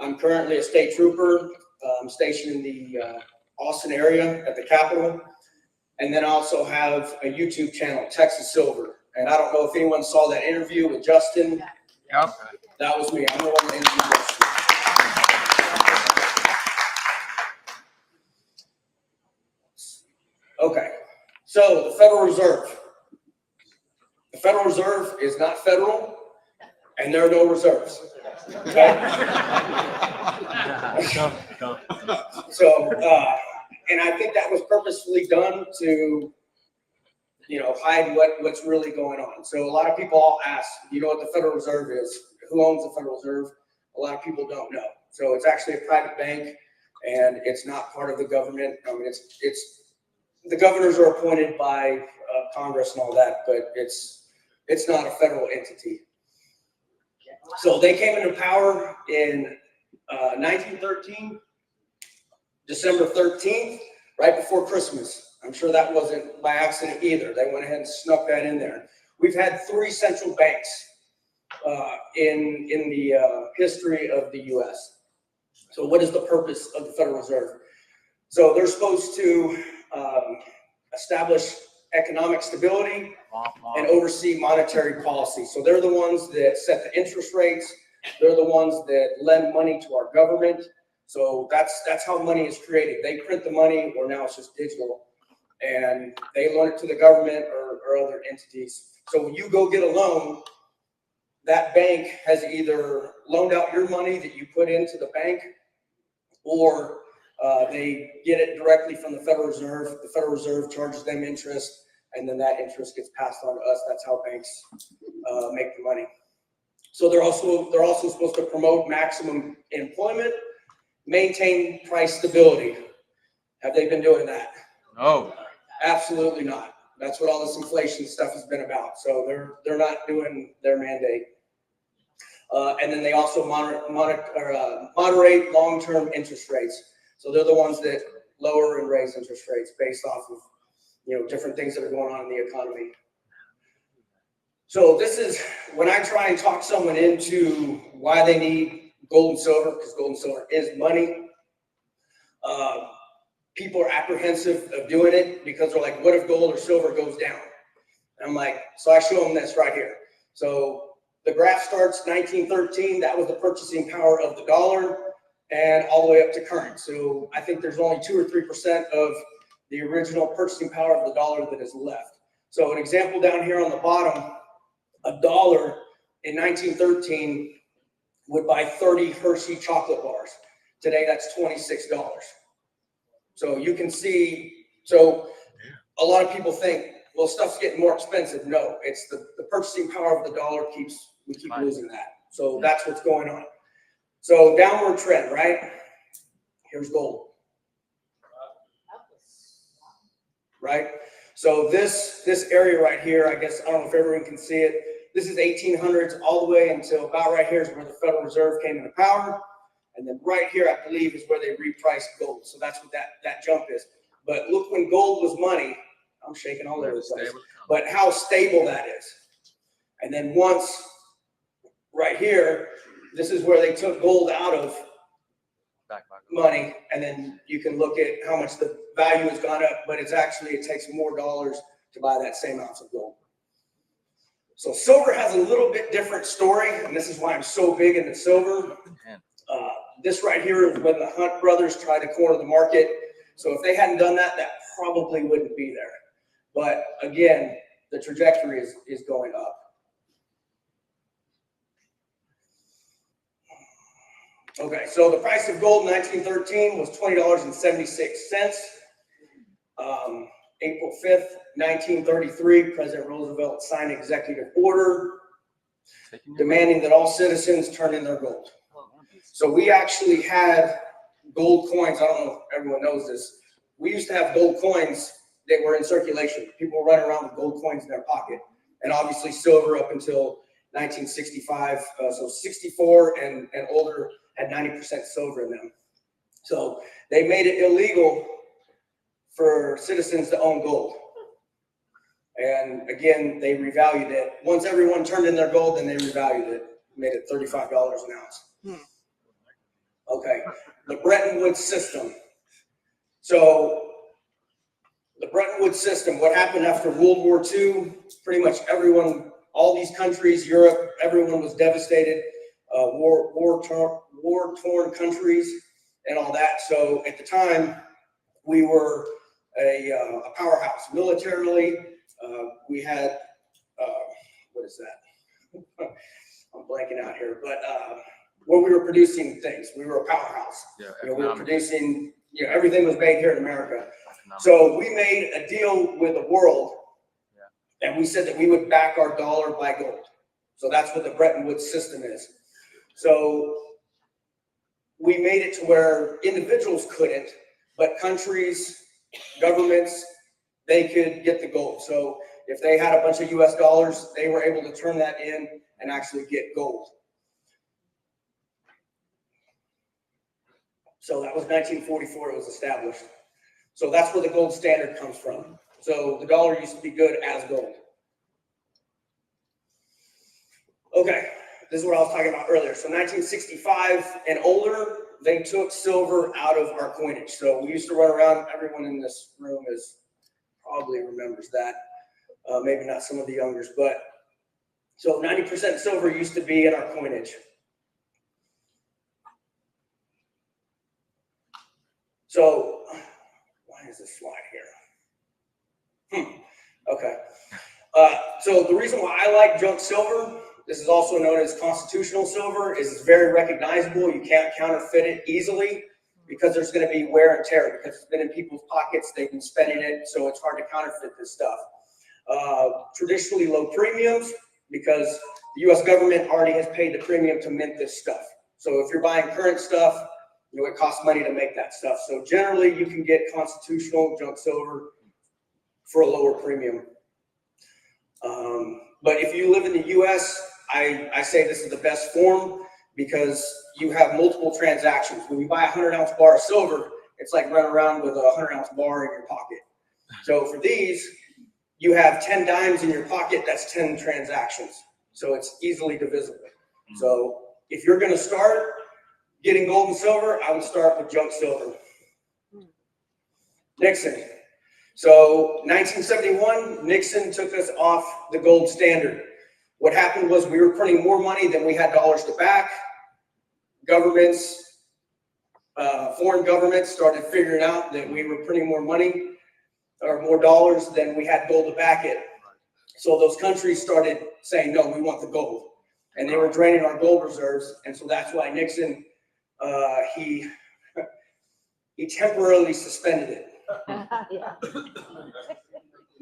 I'm currently a state trooper. I'm stationed in the Austin area at the Capitol. And then I also have a YouTube channel, Texas Silver. And I don't know if anyone saw that interview with Justin. Yep. That was me. I'm the one that interviewed Justin. Okay, so the Federal Reserve. The Federal Reserve is not federal, and there are no reserves. Okay? So, and I think that was purposefully done to, hide what's really going on. So a lot of people all ask, what the Federal Reserve is? Who owns the Federal Reserve? A lot of people don't know. So it's actually a private bank, and it's not part of the government. I mean, it's the governors are appointed by Congress and all that, but it's not a federal entity. So they came into power in 1913, December 13th, right before Christmas. I'm sure that wasn't by accident either. They went ahead and snuck that in there. We've had 3 central banks in the history of the U.S. So what is the purpose of the Federal Reserve? So they're supposed to establish economic stability and oversee monetary policy. So they're the ones that set the interest rates. They're the ones that lend money to our government. So that's how money is created. They print the money, or now it's just digital, and they loan it to the government or other entities. So when you go get a loan, that bank has either loaned out your money that you put into the bank, or they get it directly from the Federal Reserve. The Federal Reserve charges them interest, and then that interest gets passed on to us. That's how banks make the money. So they're also supposed to promote maximum employment, maintain price stability. Have they been doing that? No. Absolutely not. That's what all this inflation stuff has been about. So they're not doing their mandate. And then they also moderate long-term interest rates. So they're the ones that lower and raise interest rates based off of different things that are going on in the economy. So this is when I try and talk someone into why they need gold and silver, because gold and silver is money. People are apprehensive of doing it because they're like, what if gold or silver goes down? And I'm like, so I show them this right here. So the graph starts 1913. That was the purchasing power of the dollar, and all the way up to current. So I think there's only 2 or 3% of the original purchasing power of the dollar that is left. So an example down here on the bottom, $1 in 1913 would buy 30 Hershey chocolate bars. Today, that's $26. So you can see, so a lot of people think, well, stuff's getting more expensive. No, it's the purchasing power of the dollar we keep losing that. So that's what's going on. So downward trend, right? Here's gold. Right? So this area right here, I guess, I don't know if everyone can see it. This is 1800s all the way until about right here is where the Federal Reserve came into power. And then right here, I believe, is where they repriced gold. So that's what that jump is. But look, when gold was money, I'm shaking all over the place, but how stable that is. And then once right here, this is where they took gold out of money, and then you can look at how much the value has gone up, but it takes more dollars to buy that same ounce of gold. So silver has a little bit different story, and this is why I'm so big into silver. This right here is when the Hunt brothers tried to corner the market. So if they hadn't done that, that probably wouldn't be there. But again, the trajectory is going up. Okay, so the price of gold in 1913 was $20.76. April 5th, 1933, President Roosevelt signed an executive order demanding that all citizens turn in their gold. So we actually had gold coins. I don't know if everyone knows this. We used to have gold coins that were in circulation. People were running around with gold coins in their pocket. And obviously silver up until 1965. So 64 and older had 90% silver in them. So they made it illegal for citizens to own gold. And again, they revalued it. Once everyone turned in their gold, then they revalued it, made it $35 an ounce. Okay, the Bretton Woods system. So the Bretton Woods system, what happened after World War II, pretty much everyone, all these countries, Europe, everyone was devastated, war-torn countries and all that. So at the time, we were a powerhouse militarily. We had, what is that? I'm blanking out here, but where we were producing things, we were a powerhouse. Yeah, we were producing, everything was made here in America. So we made a deal with the world, and we said that we would back our dollar by gold. So that's what the Bretton Woods system is. So we made it to where individuals couldn't, but countries, governments, they could get the gold. So if they had a bunch of US dollars, they were able to turn that in and actually get gold. So that was 1944, it was established. So that's where the gold standard comes from. So the dollar used to be good as gold. Okay, this is what I was talking about earlier. So 1965 and older, they took silver out of our coinage. So we used to run around, everyone in this room probably remembers that. Maybe not some of the youngers, but so 90% silver used to be in our coinage. So why is this slide here? Okay. So the reason why I like junk silver, this is also known as constitutional silver, is it's very recognizable. You can't counterfeit it easily because there's going to be wear and tear because it's been in people's pockets. They've been spending it, so it's hard to counterfeit this stuff. Traditionally low premiums because the U.S. government already has paid the premium to mint this stuff. So if you're buying current stuff, it costs money to make that stuff. So generally, you can get constitutional junk silver for a lower premium. But if you live in the U.S., I say this is the best form because you have multiple transactions. When you buy a 100-ounce bar of silver, it's like running around with a 100-ounce bar in your pocket. So for these, you have 10 dimes in your pocket, that's 10 transactions. So it's easily divisible. So if you're going to start getting gold and silver, I would start with junk silver. Nixon. So 1971, Nixon took us off the gold standard. What happened was we were printing more money than we had dollars to back. Governments, foreign governments started figuring out that we were printing more money or more dollars than we had gold to back it. So those countries started saying, no, we want the gold. And they were draining our gold reserves. And so that's why Nixon, he temporarily suspended it.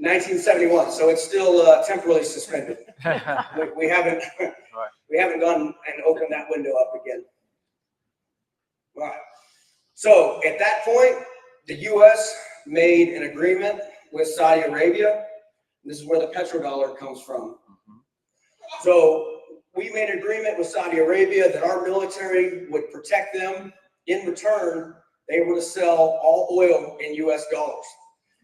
1971, so it's still temporarily suspended. We haven't gone and opened that window up again. All right. So at that point, the U.S. made an agreement with Saudi Arabia. This is where the petrodollar comes from. So we made an agreement with Saudi Arabia that our military would protect them. In return, they were to sell all oil in US dollars.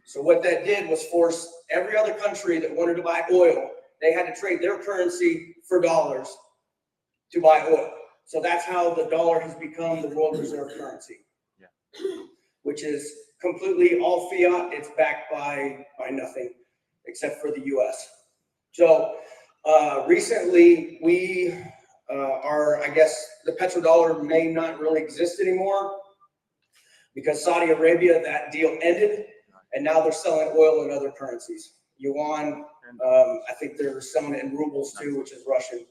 So what that did was force every other country that wanted to buy oil, they had to trade their currency for dollars to buy oil. So that's how the dollar has become the world reserve currency, which is completely all fiat. It's backed by nothing except for the US. So recently we I guess the petrodollar may not really exist anymore, because Saudi Arabia, that deal ended, and now they're selling oil in other currencies. Yuan, I think they're selling it in rubles too, which is Russian.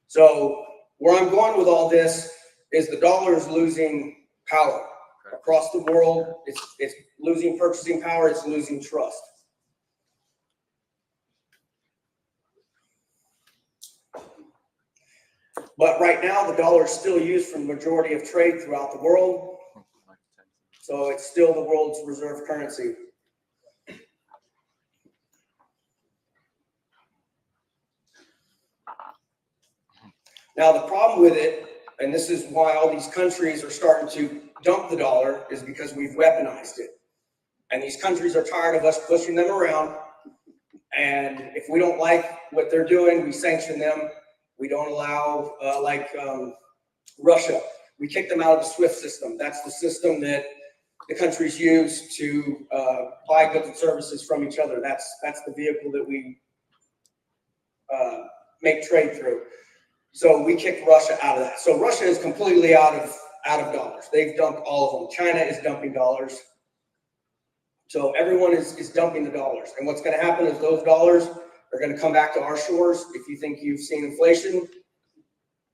So where I'm going with all this is the dollar is losing power across the world. It's losing purchasing power. It's losing trust. But right now, the dollar is still used for the majority of trade throughout the world. So it's still the world's reserve currency. Now, the problem with it, and this is why all these countries are starting to dump the dollar, is because we've weaponized it. And these countries are tired of us pushing them around. And if we don't like what they're doing, we sanction them. We don't allow, like Russia. We kicked them out of the SWIFT system. That's the system that the countries use to buy goods and services from each other. That's the vehicle that we make trade through. So we kicked Russia out of that. So Russia is completely out of dollars. They've dumped all of them. China is dumping dollars. So everyone is dumping the dollars. And what's going to happen is those dollars are going to come back to our shores. If you think you've seen inflation,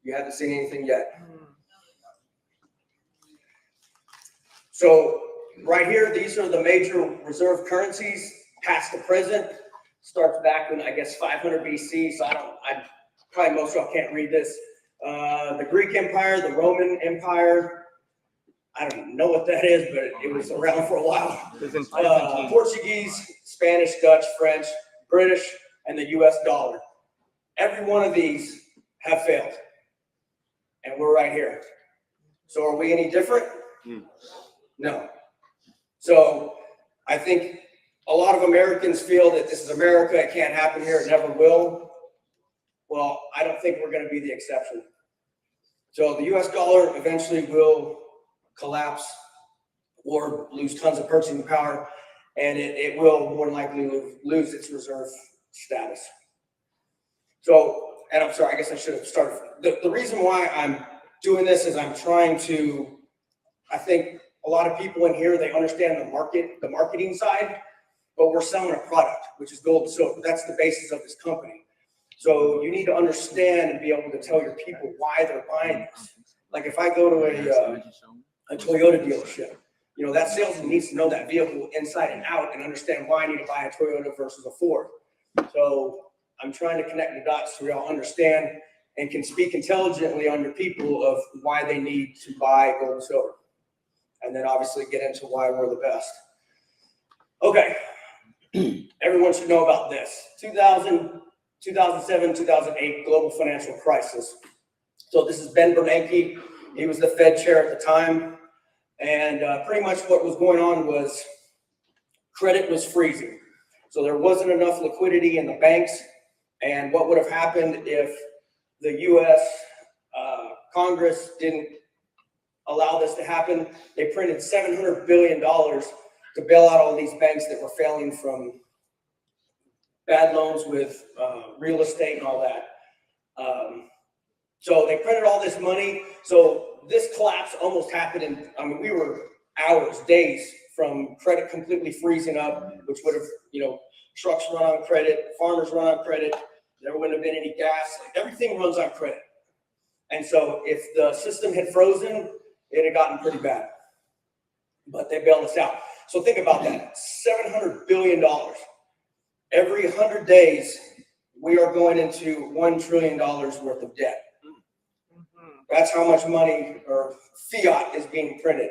you haven't seen anything yet. So right here, these are the major reserve currencies, past to present. Starts back in, I guess, 500 BC. So probably most of y'all can't read this. The Greek Empire, the Roman Empire. I don't know what that is, but it was around for a while. Portuguese, Spanish, Dutch, French, British, and the US dollar. Every one of these have failed. And we're right here. So are we any different? No. So I think a lot of Americans feel that this is America, it can't happen here, it never will. Well, I don't think we're going to be the exception. So the US dollar eventually will collapse or lose tons of purchasing power, and it will more than likely lose its reserve status. So, and I'm sorry, I guess I should have started. The reason why I'm doing this is I'm trying to, I think a lot of people in here, they understand the marketing side, but we're selling a product, which is gold and silver. That's the basis of this company. So you need to understand and be able to tell your people why they're buying this. Like if I go to a Toyota dealership, you know, that salesman needs to know that vehicle inside and out and understand why I need to buy a Toyota versus a Ford. So I'm trying to connect the dots so we all understand and can speak intelligently on your people of why they need to buy gold and silver. And then obviously get into why we're the best. Okay. Everyone should know about this. 2007, 2008 global financial crisis. So this is Ben Bernanke. He was the Fed chair at the time. And pretty much what was going on was credit was freezing. So there wasn't enough liquidity in the banks. And what would have happened if the U.S. Congress didn't allow this to happen? They printed $700 billion to bail out all these banks that were failing from bad loans with real estate and all that. So they printed all this money. So this collapse almost happened in, I mean, we were hours, days from credit completely freezing up, which would have, you know, trucks run on credit, farmers run on credit. There wouldn't have been any gas. Like, everything runs on credit. And so if the system had frozen, it had gotten pretty bad. But they bailed us out. So think about that, $700 billion. Every 100 days, we are going into $1 trillion worth of debt. That's how much money or fiat is being printed.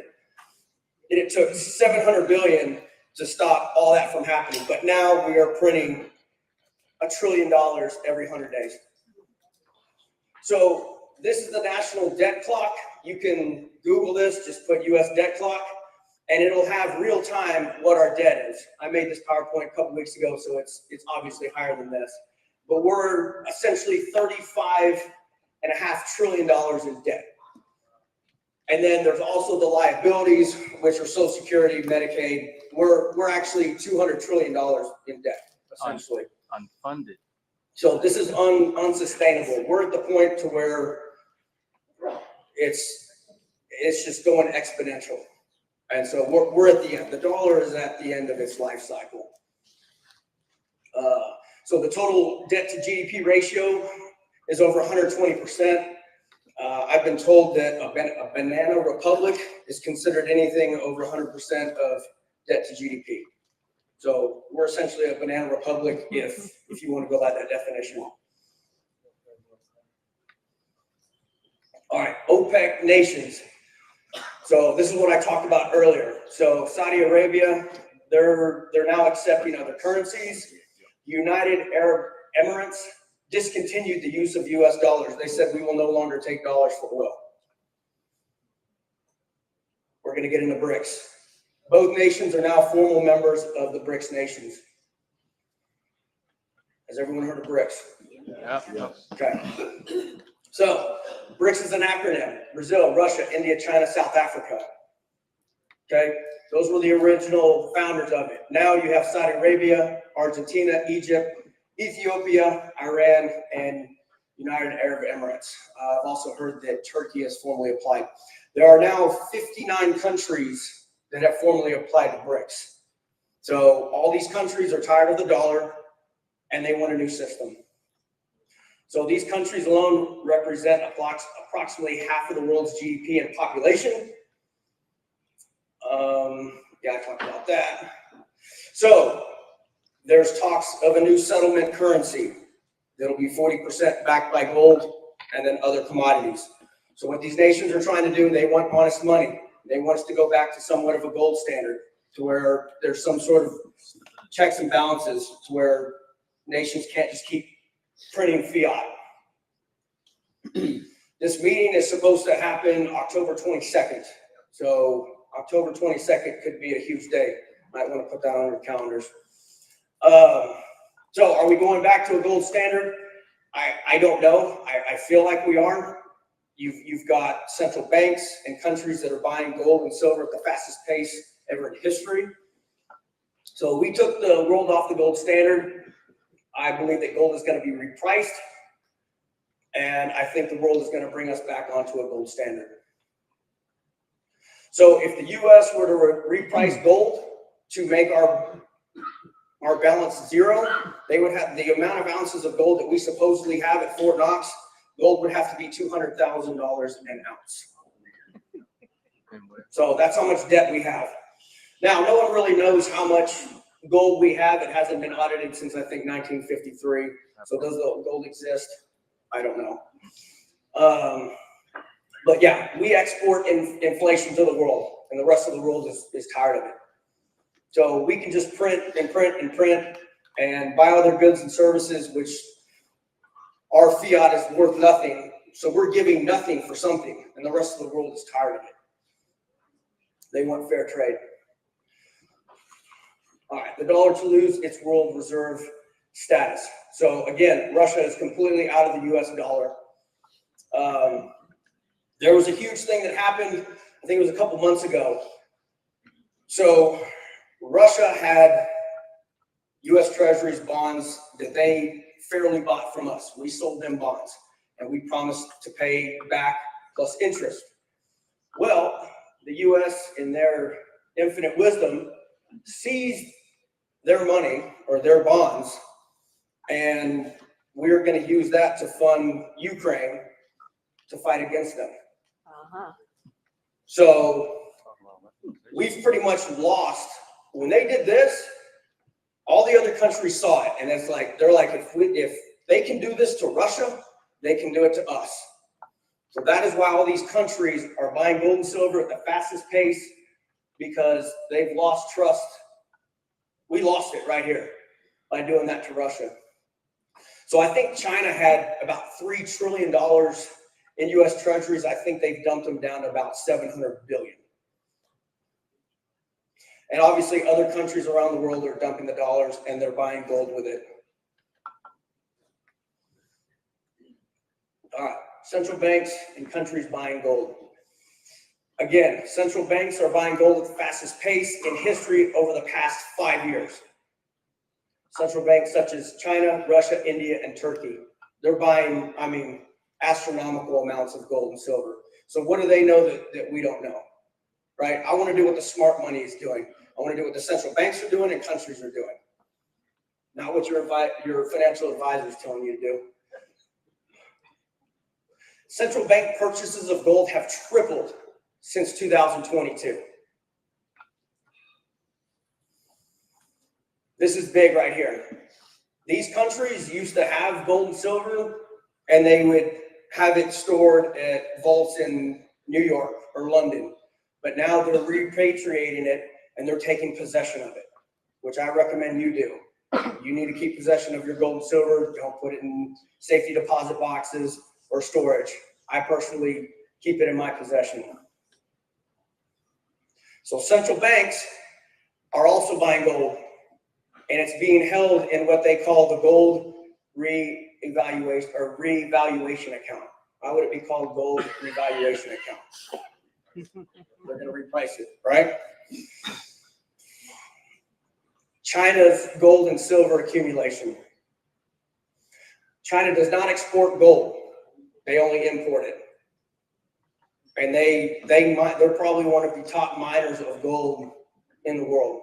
And it took $700 billion to stop all that from happening. But now we are printing $1 trillion every 100 days. So this is the national debt clock. You can Google this, just put US debt clock, and it'll have real time what our debt is. I made this PowerPoint a couple weeks ago, so it's obviously higher than this. But we're essentially $35.5 trillion in debt. And then there's also the liabilities, which are Social Security, Medicaid. We're actually $200 trillion in debt, essentially. Unfunded. So this is unsustainable. We're at the point to where it's just going exponential. And so we're at the end. The dollar is at the end of its life cycle. So the total debt to GDP ratio is over 120%. I've been told that a banana republic is considered anything over 100% of debt to GDP. So we're essentially a banana republic if you want to go by that definition. All right, OPEC nations. So this is what I talked about earlier. So Saudi Arabia, they're now accepting other currencies. United Arab Emirates discontinued the use of US dollars. They said we will no longer take dollars for oil. We're going to get into BRICS. Both nations are now formal members of the BRICS nations. Has everyone heard of BRICS? Yeah. Okay. So BRICS is an acronym: Brazil, Russia, India, China, South Africa. Okay, those were the original founders of it. Now you have Saudi Arabia, Argentina, Egypt, Ethiopia, Iran, and United Arab Emirates. I've also heard that Turkey has formally applied. There are now 59 countries that have formally applied to BRICS. So all these countries are tired of the dollar and they want a new system. So these countries alone represent approximately half of the world's GDP and population. Yeah, I talked about that. So there's talks of a new settlement currency that'll be 40% backed by gold and then other commodities. So what these nations are trying to do, they want honest money. They want us to go back to somewhat of a gold standard, to where there's some sort of checks and balances, to where nations can't just keep printing fiat. This meeting is supposed to happen October 22nd. So October 22nd could be a huge day. Might want to put that on your calendars. So are we going back to a gold standard? I don't know. I feel like we are. You've got central banks and countries that are buying gold and silver at the fastest pace ever in history. So we took the world off the gold standard. I believe that gold is going to be repriced. And I think the world is going to bring us back onto a gold standard. So if the U.S. were to reprice gold to make our balance zero, they would have the amount of ounces of gold that we supposedly have at Fort Knox. Gold would have to be $200,000 an ounce. So that's how much debt we have. Now, no one really knows how much gold we have. It hasn't been audited since, I think, 1953. So does the gold exist? I don't know. But yeah, we export inflation to the world, and the rest of the world is tired of it. So we can just print and print and print and buy other goods and services, which our fiat is worth nothing. So we're giving nothing for something, and the rest of the world is tired of it. They want fair trade. All right, the dollar to lose its world reserve status. So again, Russia is completely out of the US dollar. There was a huge thing that happened, I think it was a couple months ago. So Russia had US Treasuries bonds that they fairly bought from us. We sold them bonds, and we promised to pay back plus interest. Well, the US, in their infinite wisdom, seized their money or their bonds, and we're going to use that to fund Ukraine to fight against them. So we've pretty much lost. When they did this, all the other countries saw it, and it's like they're like, if they can do this to Russia, they can do it to us. So that is why all these countries are buying gold and silver at the fastest pace, because they've lost trust. We lost it right here by doing that to Russia. So I think China had about $3 trillion in US treasuries. I think they've dumped them down to about 700 billion. And obviously other countries around the world are dumping the dollars and they're buying gold with it. All right, central banks and countries buying gold. Again, central banks are buying gold at the fastest pace in history over the past 5 years. Central banks such as China, Russia, India, and Turkey, they're buying, astronomical amounts of gold and silver. So what do they know that we don't know, right? I want to do what the smart money is doing. I want to do what the central banks are doing and countries are doing, not what your financial advisor is telling you to do. Central bank purchases of gold have tripled since 2022. This is big right here. These countries used to have gold and silver, and they would have it stored at vaults in New York or London. But now they're repatriating it and they're taking possession of it, which I recommend you do. You need to keep possession of your gold and silver. Don't put it in safety deposit boxes or storage. I personally keep it in my possession. So central banks are also buying gold, and it's being held in what they call the gold revaluation account. Why would it be called gold revaluation account? They're going to reprice it, right? China's gold and silver accumulation. China does not export gold. They only import it. And they're probably one of the top miners of gold in the world.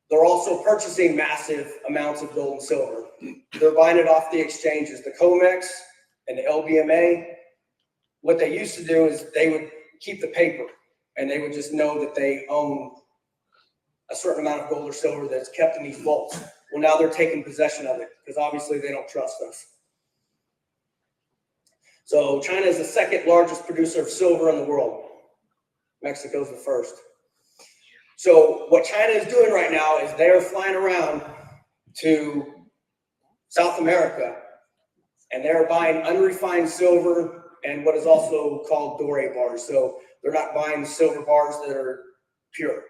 They're also purchasing massive amounts of gold and silver. They're buying it off the exchanges, the COMEX and the LBMA. What they used to do is they would keep the paper and they would just know that they own a certain amount of gold or silver that's kept in these vaults. Well, now they're taking possession of it because obviously they don't trust us. So China is the second largest producer of silver in the world. Mexico's the first. So what China is doing right now is they're flying around to South America and they're buying unrefined silver and what is also called doré bars. So they're not buying silver bars that are pure.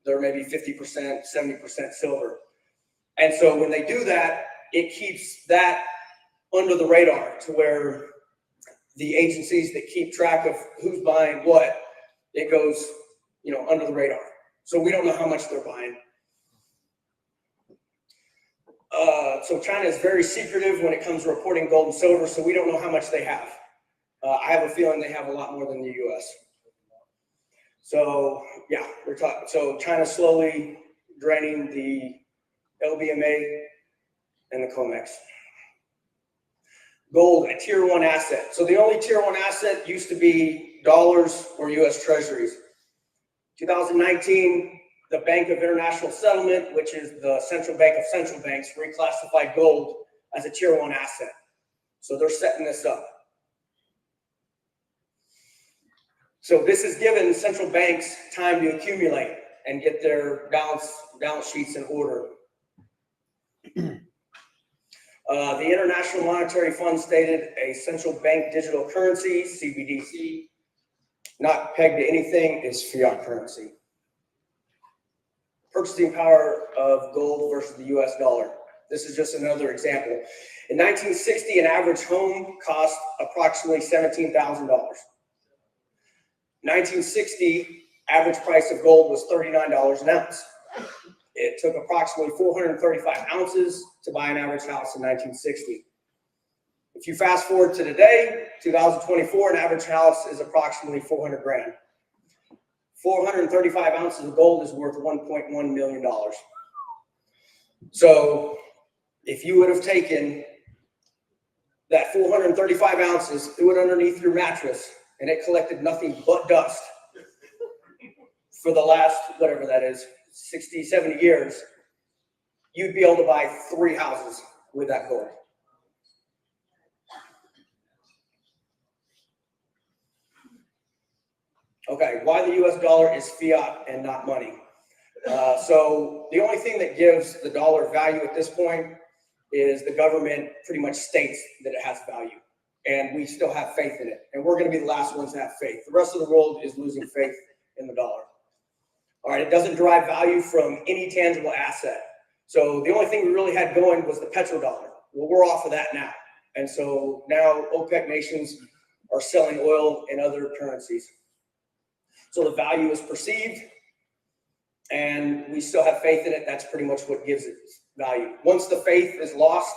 They're maybe 50%, 70% silver. And so when they do that, it keeps that under the radar to where the agencies that keep track of who's buying what, it goes, under the radar. So we don't know how much they're buying. So China is very secretive when it comes to reporting gold and silver, so we don't know how much they have. I have a feeling they have a lot more than the U.S. So yeah, so China's slowly draining the LBMA and the COMEX. Gold, a tier 1 asset. So the only tier 1 asset used to be dollars or U.S. treasuries. 2019, the Bank of International Settlement, which is the central bank of central banks, reclassified gold as a tier 1 asset. So they're setting this up. So this has given central banks time to accumulate and get their balance sheets in order. The International Monetary Fund stated a central bank digital currency, CBDC, not pegged to anything, is fiat currency. Purchasing power of gold versus the US dollar. This is just another example. In 1960, an average home cost approximately $17,000. 1960, average price of gold was $39 an ounce. It took approximately 435 ounces to buy an average house in 1960. If you fast forward to today, 2024, an average house is approximately 400 grand. 435 ounces of gold is worth $1.1 million. So if you would have taken that 435 ounces, threw it underneath your mattress, and it collected nothing but dust for the last, whatever that is, 60, 70 years, you'd be able to buy 3 houses with that gold. Okay, why the US dollar is fiat and not money? So the only thing that gives the dollar value at this point is the government pretty much states that it has value. And we still have faith in it. And we're going to be the last ones to have faith. The rest of the world is losing faith in the dollar. All right, it doesn't derive value from any tangible asset. So the only thing we really had going was the petrodollar. Well, we're off of that now. And so now OPEC nations are selling oil in other currencies. So the value is perceived, and we still have faith in it. That's pretty much what gives it value. Once the faith is lost,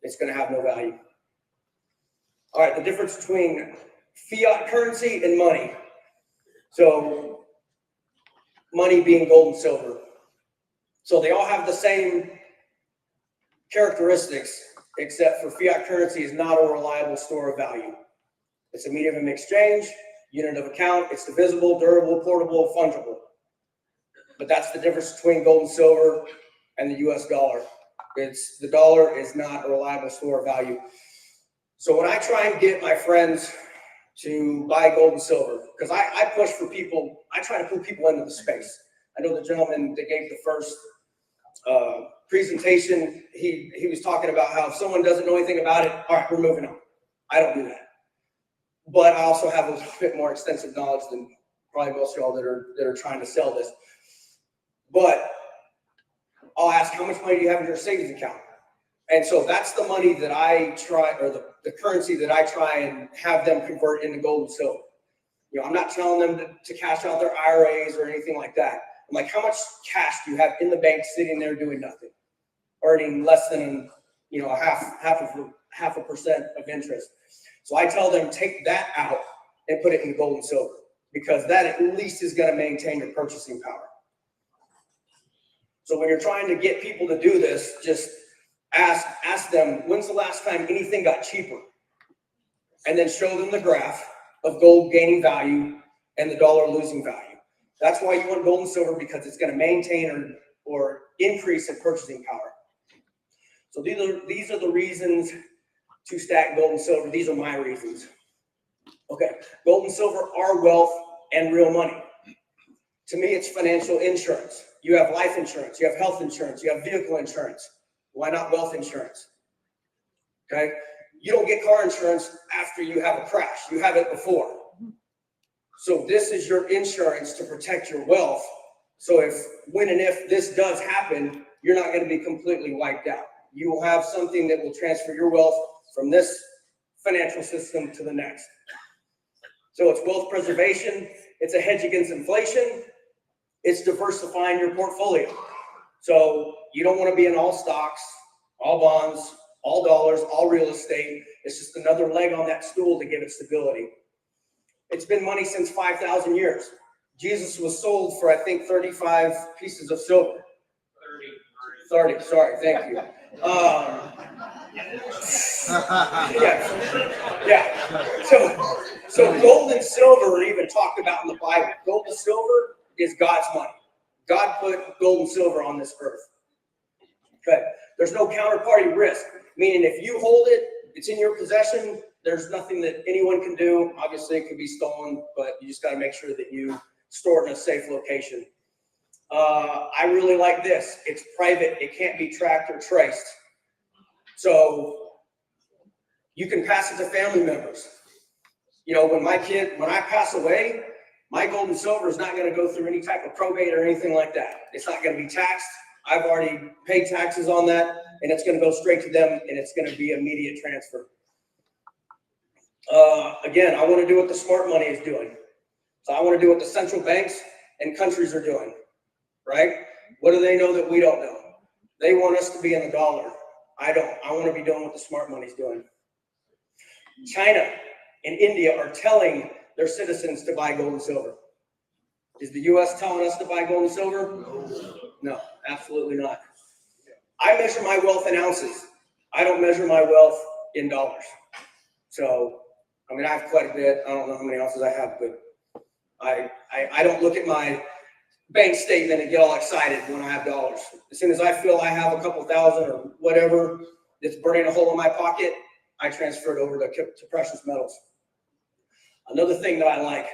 it's going to have no value. All right, the difference between fiat currency and money. So money being gold and silver. So they all have the same characteristics, except for fiat currency is not a reliable store of value. It's a medium of exchange, unit of account, it's divisible, durable, portable, fungible. But that's the difference between gold and silver and the US dollar. The dollar is not a reliable store of value. So when I try and get my friends to buy gold and silver, because I push for people, I try to pull people into the space. I know the gentleman that gave the first presentation, he was talking about how if someone doesn't know anything about it, all right, we're moving on. I don't do that. But I also have a little bit more extensive knowledge than probably most of y'all that are trying to sell this. But I'll ask, how much money do you have in your savings account? And so that's the money that I try, or the currency that I try and have them convert into gold and silver. I'm not telling them to cash out their IRAs or anything like that. I'm like, how much cash do you have in the bank sitting there doing nothing, earning less than, half a percent of interest? So I tell them, take that out and put it in gold and silver, because that at least is going to maintain your purchasing power. So when you're trying to get people to do this, just ask them, when's the last time anything got cheaper? And then show them the graph of gold gaining value and the dollar losing value. That's why you want gold and silver, because it's going to maintain or increase in purchasing power. So these are the reasons to stack gold and silver. These are my reasons. Okay, gold and silver are wealth and real money. To me, it's financial insurance. You have life insurance, you have health insurance, you have vehicle insurance. Why not wealth insurance? Okay, you don't get car insurance after you have a crash. You have it before. So this is your insurance to protect your wealth. So when and if this does happen, you're not going to be completely wiped out. You will have something that will transfer your wealth from this financial system to the next. So it's wealth preservation. It's a hedge against inflation. It's diversifying your portfolio. So you don't want to be in all stocks, all bonds, all dollars, all real estate. It's just another leg on that stool to give it stability. It's been money since 5,000 years. Jesus was sold for, I think, 35 pieces of silver. 30, sorry, thank you. Yeah. So gold and silver are even talked about in the Bible. Gold and silver is God's money. God put gold and silver on this earth. Okay. There's no counterparty risk, meaning if you hold it, it's in your possession. There's nothing that anyone can do. Obviously, it could be stolen, but you just got to make sure that you store it in a safe location. I really like this. It's private. It can't be tracked or traced. So you can pass it to family members. When I pass away, my gold and silver is not going to go through any type of probate or anything like that. It's not going to be taxed. I've already paid taxes on that, and it's going to go straight to them, and it's going to be immediate transfer. Again, I want to do what the smart money is doing. So I want to do what the central banks and countries are doing, right? What do they know that we don't know? They want us to be in the dollar. I don't. I want to be doing what the smart money's doing. China and India are telling their citizens to buy gold and silver. Is the U.S. telling us to buy gold and silver? No, absolutely not. I measure my wealth in ounces. I don't measure my wealth in dollars. So, I have quite a bit. I don't know how many ounces I have, but I don't look at my bank statement and get all excited when I have dollars. As soon as I feel I have a couple thousand or whatever that's burning a hole in my pocket, I transfer it over to precious metals. Another thing that I like,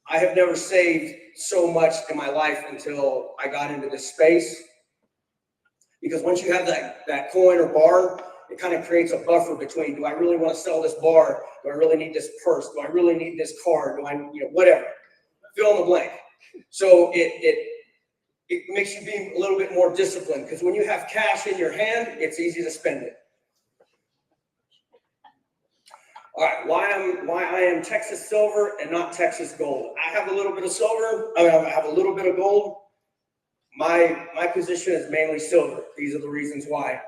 I have never saved so much in my life until I got into this space. Because once you have that coin or bar, it kind of creates a buffer between, do I really want to sell this bar? Do I really need this purse? Do I really need this car? Do I, whatever. Fill in the blank. So it makes you be a little bit more disciplined, because when you have cash in your hand, it's easy to spend it. All right, why I am Texas silver and not Texas gold. I have a little bit of silver. I have a little bit of gold. My position is mainly silver. These are the reasons why.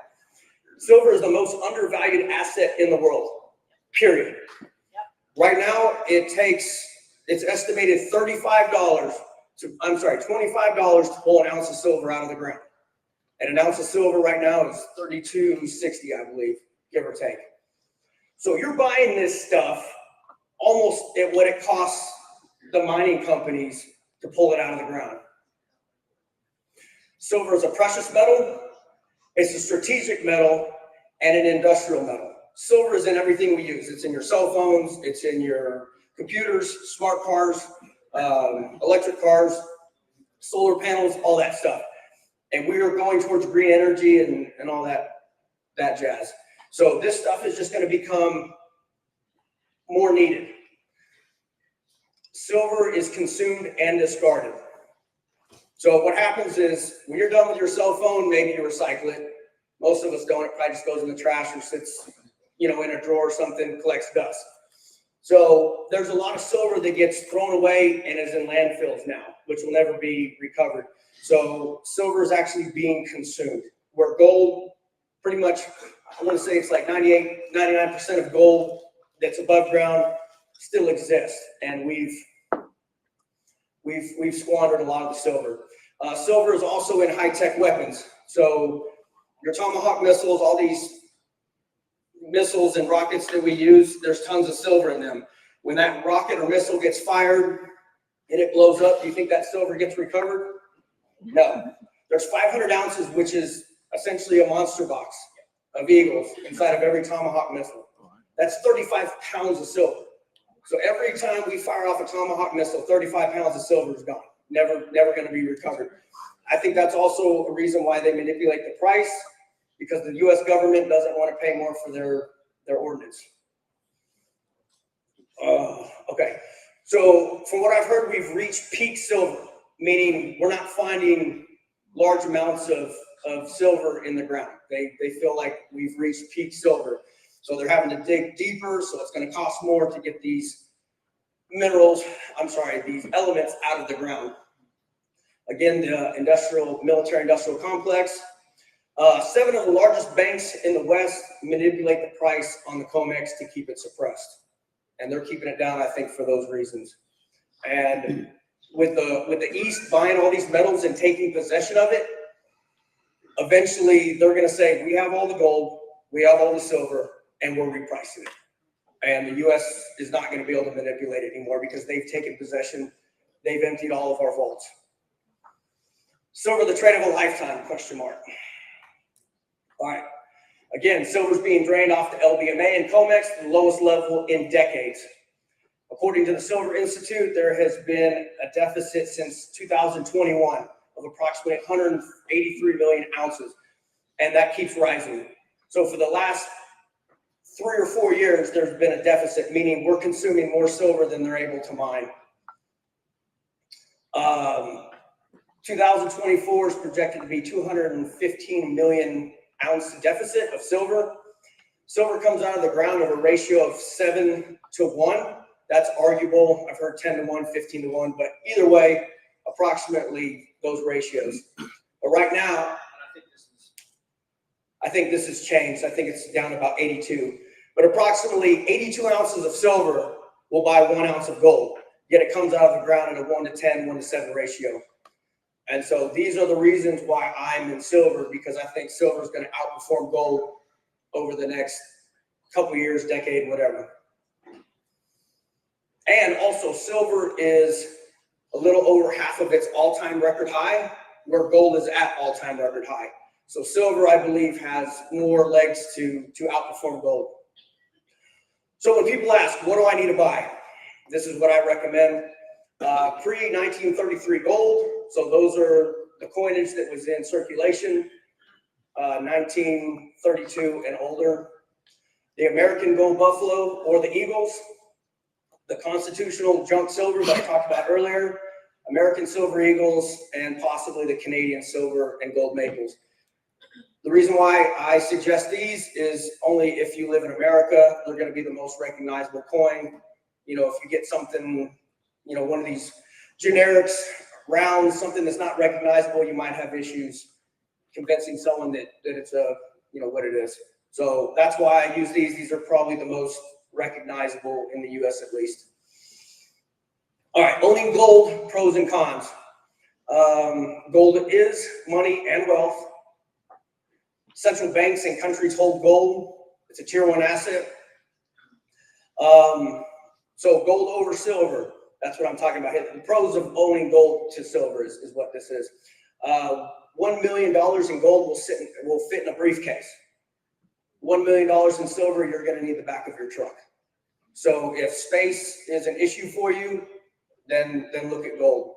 Silver is the most undervalued asset in the world, period. Right now, it's estimated $25 to pull an ounce of silver out of the ground. And an ounce of silver right now is $32.60, I believe, give or take. So you're buying this stuff almost at what it costs the mining companies to pull it out of the ground. Silver is a precious metal. It's a strategic metal and an industrial metal. Silver is in everything we use. It's in your cell phones. It's in your computers, smart cars, electric cars, solar panels, all that stuff. And we are going towards green energy and all that jazz. So this stuff is just going to become more needed. Silver is consumed and discarded. So what happens is when you're done with your cell phone, maybe you recycle it. Most of us don't. It probably just goes in the trash or sits, in a drawer or something, collects dust. So there's a lot of silver that gets thrown away and is in landfills now, which will never be recovered. So silver is actually being consumed, where gold pretty much, I want to say it's like 98, 99% of gold that's above ground still exists. And we've squandered a lot of the silver. Silver is also in high-tech weapons. So your Tomahawk missiles, all these missiles and rockets that we use, there's tons of silver in them. When that rocket or missile gets fired and it blows up, do you think that silver gets recovered? No. There's 500 ounces, which is essentially a monster box of Eagles inside of every Tomahawk missile. That's 35 pounds of silver. So every time we fire off a Tomahawk missile, 35 pounds of silver is gone. Never going to be recovered. I think that's also a reason why they manipulate the price, because the U.S. government doesn't want to pay more for their ordnance. Okay. So from what I've heard, we've reached peak silver, meaning we're not finding large amounts of silver in the ground. They feel like we've reached peak silver. So they're having to dig deeper, so it's going to cost more to get these these elements out of the ground. Again, the military-industrial complex. 7 of the largest banks in the West manipulate the price on the COMEX to keep it suppressed. And they're keeping it down, I think, for those reasons. And with the East buying all these metals and taking possession of it, eventually they're going to say, we have all the gold, we have all the silver, and we're repricing it. And the U.S. is not going to be able to manipulate it anymore because they've taken possession. They've emptied all of our vaults. Silver, the trade of a lifetime, question mark. All right. Again, silver is being drained off the LBMA and COMEX to the lowest level in decades. According to the Silver Institute, there has been a deficit since 2021 of approximately 183 million ounces, and that keeps rising. So for the last 3 or 4 years, there's been a deficit, meaning we're consuming more silver than they're able to mine. 2024 is projected to be 215 million ounce deficit of silver. Silver comes out of the ground at a ratio of 7 to 1. That's arguable. I've heard 10 to 1, 15 to 1, but either way, approximately those ratios. But right now, I think this has changed. I think it's down to about 82. But approximately 82 ounces of silver will buy 1 ounce of gold. Yet it comes out of the ground at a 1 to 10, 1 to 7 ratio. And so these are the reasons why I'm in silver, because I think silver is going to outperform gold over the next couple years, decade, whatever. And also silver is a little over half of its all-time record high, where gold is at all-time record high. So silver, I believe, has more legs to outperform gold. So when people ask, what do I need to buy? This is what I recommend. Pre-1933 gold. So those are the coinage that was in circulation, 1932 and older. The American gold buffalo or the Eagles. The constitutional junk silver that I talked about earlier. American silver eagles, and possibly the Canadian silver and gold maples. The reason why I suggest these is only if you live in America, they're going to be the most recognizable coin. You know, if you get something, you know, one of these generics, rounds, something that's not recognizable, you might have issues convincing someone that it's you know, what it is. So that's why I use these. These are probably the most recognizable in the U.S. at least. All right, owning gold, pros and cons. Gold is money and wealth. Central banks and countries hold gold. It's a tier 1 asset. So gold over silver, that's what I'm talking about here. The pros of owning gold to silver is what this is. $1 million in gold will fit in a briefcase. $1 million in silver, you're going to need the back of your truck. So if space is an issue for you, then look at gold.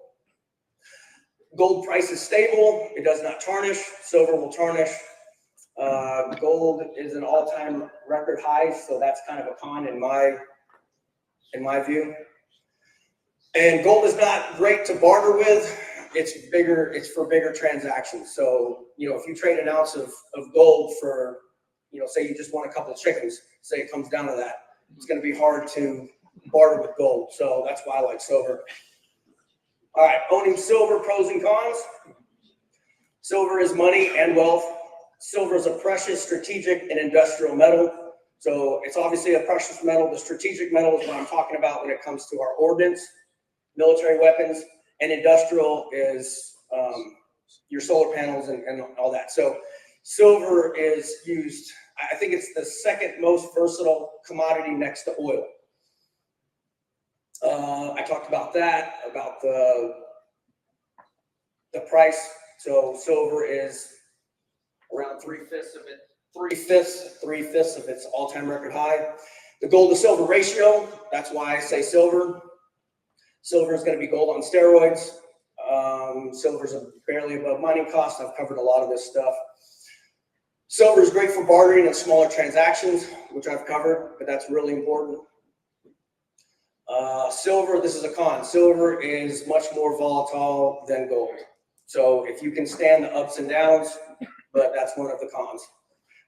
Gold price is stable. It does not tarnish. Silver will tarnish. Gold is an all-time record high, so that's kind of a con in my view. And gold is not great to barter with. it's bigger, it's for bigger transactions. So, you know, if you trade an ounce of gold for, you know, say you just want a couple of chickens, say it comes down to that, it's going to be hard to barter with gold. So that's why I like silver. All right, owning silver, pros and cons. Silver is money and wealth. Silver is a precious, strategic, and industrial metal. So it's obviously a precious metal. The strategic metal is what I'm talking about when it comes to our ordnance, military weapons, and industrial is your solar panels and all that. So silver is used, I think it's the second most versatile commodity next to oil. I talked about that, about the price. So silver is around 3/5 of it, 3/5 of its all-time record high. The gold to silver ratio, that's why I say silver. Silver is going to be gold on steroids. Silver is barely above mining cost. I've covered a lot of this stuff. Silver is great for bartering and smaller transactions, which I've covered, but that's really important. Silver, this is a con. Silver is much more volatile than gold. So if you can stand the ups and downs, but that's one of the cons.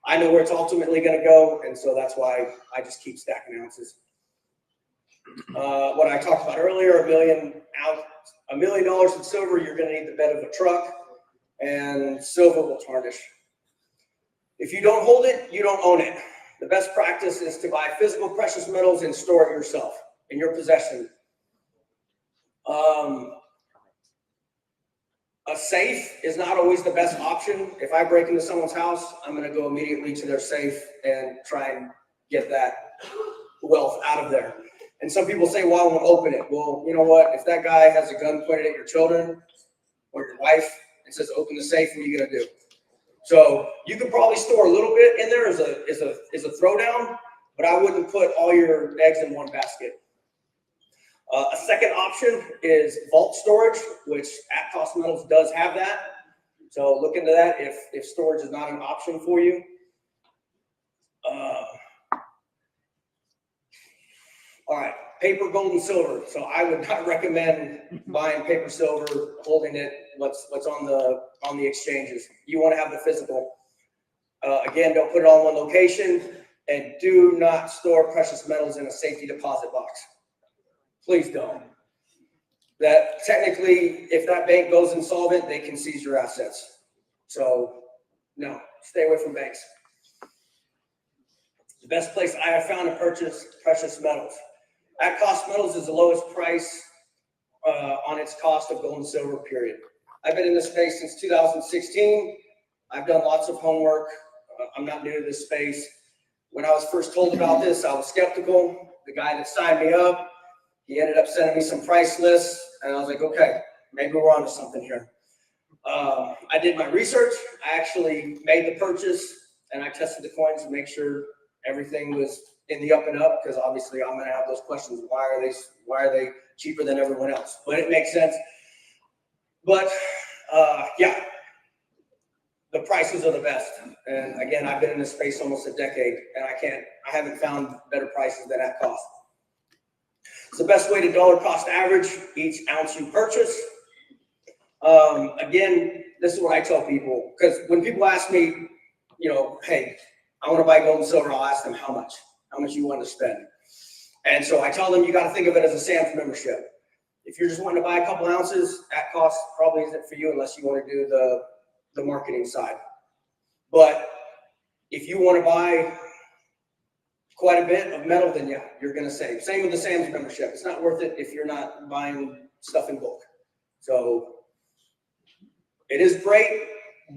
I know where it's ultimately going to go, and so that's why I just keep stacking ounces. What I talked about earlier, $1 million in silver, you're going to need the bed of a truck, and silver will tarnish. If you don't hold it, you don't own it. The best practice is to buy physical precious metals and store it yourself in your possession. A safe is not always the best option. If I break into someone's house, I'm going to go immediately to their safe and try and get that wealth out of there. And some people say, well, I won't open it. Well, you know what? If that guy has a gun pointed at your children or your wife and says, open the safe, what are you going to do? So you could probably store a little bit in there as a throwdown, but I wouldn't put all your eggs in one basket. A second option is vault storage, which At Cost Metals does have that. So look into that if storage is not an option for you. All right, paper, gold, and silver. So I would not recommend buying paper silver, holding it, what's on the exchanges. You want to have the physical. Again, don't put it all in one location, and do not store precious metals in a safety deposit box. Please don't. That technically, if that bank goes insolvent, they can seize your assets. So no, stay away from banks. The best place I have found to purchase precious metals. At Cost Metals is the lowest price on its cost of gold and silver, period. I've been in this space since 2016. I've done lots of homework. I'm not new to this space. When I was first told about this, I was skeptical. The guy that signed me up, he ended up sending me some price lists, and I was like, okay, maybe we're onto something here. I did my research. I actually made the purchase, and I tested the coins to make sure everything was in the up and up, because obviously I'm going to have those questions. Why are they cheaper than everyone else? But it makes sense. But yeah, the prices are the best. And again, I've been in this space almost a decade, and I haven't found better prices than at cost. It's the best way to dollar cost average each ounce you purchase. Again, this is what I tell people, because when people ask me, you know, hey, I want to buy gold and silver, I'll ask them how much you want to spend. And so I tell them, you got to think of it as a Sam's membership. If you're just wanting to buy a couple ounces, at cost probably isn't for you unless you want to do the marketing side. But if you want to buy quite a bit of metal, then yeah, you're going to save. Same with the Sam's membership. It's not worth it if you're not buying stuff in bulk. So it is great,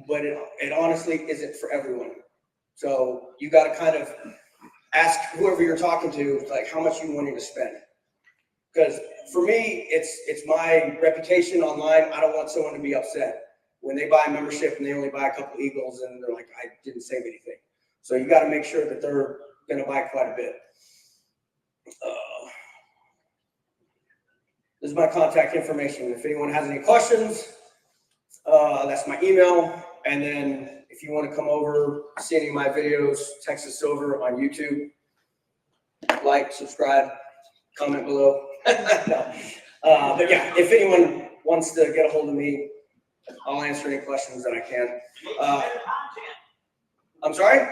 but it honestly isn't for everyone. So you got to kind of ask whoever you're talking to, like, how much you wanting to spend. Because for me, it's my reputation online. I don't want someone to be upset when they buy a membership and they only buy a couple Eagles and they're like, I didn't save anything. So you got to make sure that they're going to buy quite a bit. This is my contact information. If anyone has any questions, that's my email. And then if you want to come over, see any of my videos, Texas Silver on YouTube, like, subscribe, comment below. No. But yeah, if anyone wants to get a hold of me, I'll answer any questions that I can. I'm sorry?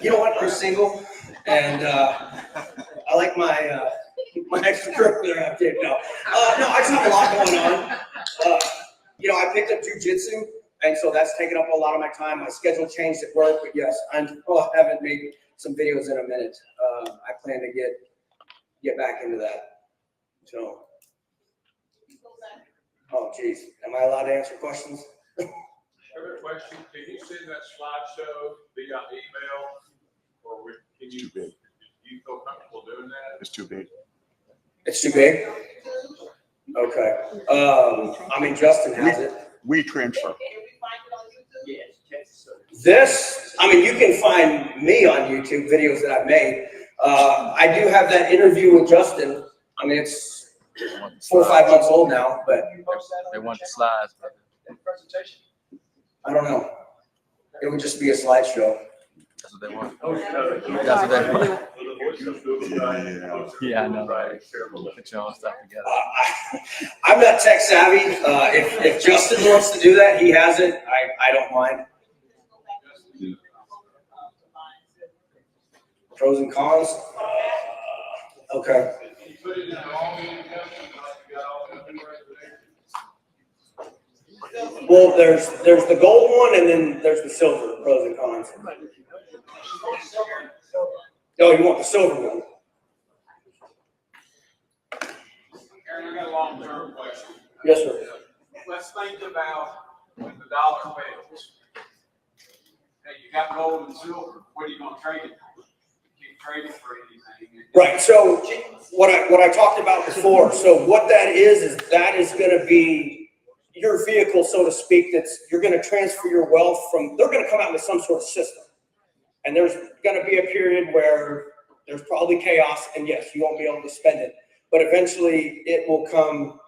You know what? I'm single, and I like my my extracurricular activity. No, I just have a lot going on. You know, I picked up jujitsu, and so that's taken up a lot of my time. My schedule changed at work, but yes, I haven't made some videos in a minute. I plan to get back into that. So, oh geez, am I allowed to answer questions? I have a question. Can you send that slideshow via email, or can you? Do you feel comfortable doing that? It's too big. It's too big? Okay. I mean, Justin has it. We transfer. This, I mean, you can find me on YouTube, videos that I've made. I do have that interview with Justin. I mean, it's 4 or 5 months old now, but They want the slides, but I don't know. It would just be a slideshow. that's what they want. That's what they want. Yeah, I know. Right. Put your own stuff together. I'm not tech savvy. If Justin wants to do that, he has it. I don't mind. Pros and cons. Okay. Well, there's the gold one, and then there's the silver. Pros and cons. Oh, you want the silver one? Aaron, I got a long-term question. Yes, sir. Let's think about when the dollar fails. Hey, you got gold and silver. What are you going to trade it for? You can't trade it for anything. Right. So what I talked about before. So what that is that is going to be your vehicle, so to speak. That's you're going to transfer your wealth from. They're going to come out with some sort of system, and there's going to be a period where there's probably chaos, and yes, you won't be able to spend it, but eventually it will come.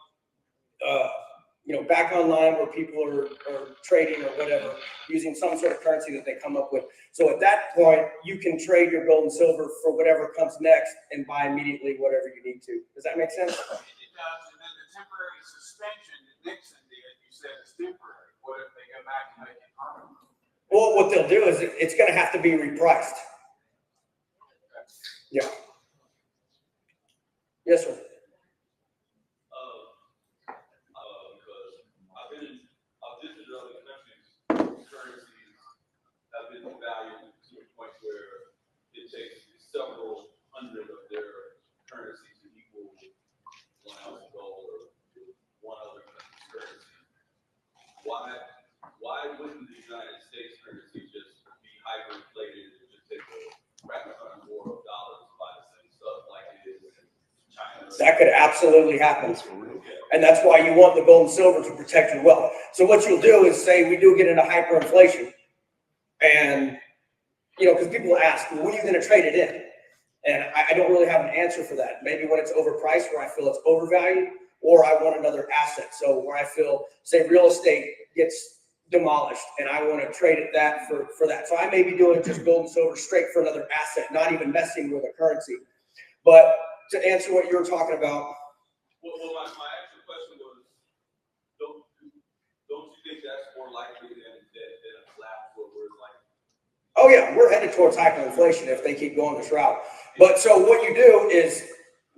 Back online where people are trading or whatever, using some sort of currency that they come up with. So at that point, you can trade your gold and silver for whatever comes next and buy immediately whatever you need to. Does that make sense? It does, and then the temporary suspension that Nixon did, you said it's temporary. What if they go back and make it permanent? Well, what they'll do is it's going to have to be repriced. Yeah. Yes, sir. Value to a point where it takes several hundred of their currencies to equal 1 ounce of gold or one other country's currency. Why wouldn't the United States currency just be hyperinflated and just take a crap ton more of dollars to buy the same stuff like it is in China? That could absolutely happen. And that's why you want the gold and silver to protect your wealth. So what you'll do is say we do get into hyperinflation. And, because people ask, well, when are you going to trade it in? And I don't really have an answer for that. Maybe when it's overpriced, where I feel it's overvalued, or I want another asset. So where I feel, say, real estate gets demolished, and I want to trade it for that. So I may be doing just gold and silver straight for another asset, not even messing with a currency. But to answer what you were talking about. Well, my actual question was, don't you think that's more likely than a collapse where we're like? Oh yeah, we're headed towards hyperinflation if they keep going this route. But so what you do is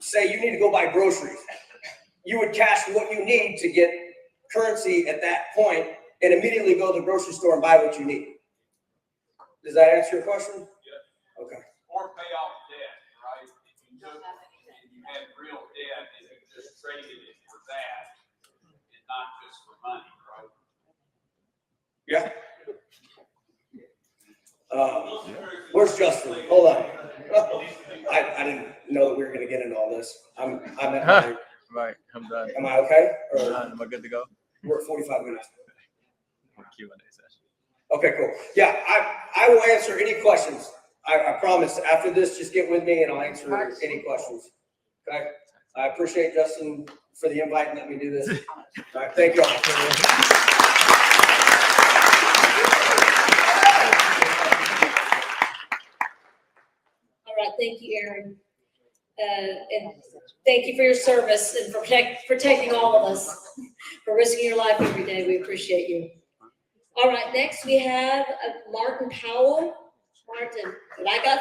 say you need to go buy groceries. You would cash what you need to get currency at that point and immediately go to the grocery store and buy what you need. Does that answer your question? Yeah. Okay. Or pay off debt, right? If you took and you had real debt and you just traded it for that and not just for money, right? Yeah. Where's Justin? Hold on. I didn't know that we were going to get into all this. I'm at my, Right, I'm done. am I okay? I'm Or done. Am I good to go? we're at 45 minutes. Q&A session. Okay, cool. Yeah, I will answer any questions. I promise. After this, just get with me and I'll answer any questions. Okay? I appreciate Justin for the invite and let me do this. All right, thank you all. All right, thank you, Aaron. And thank you for your service and for protecting all of us, for risking your life every day. We appreciate you. All right, next we have Martin Powell. Martin, but I got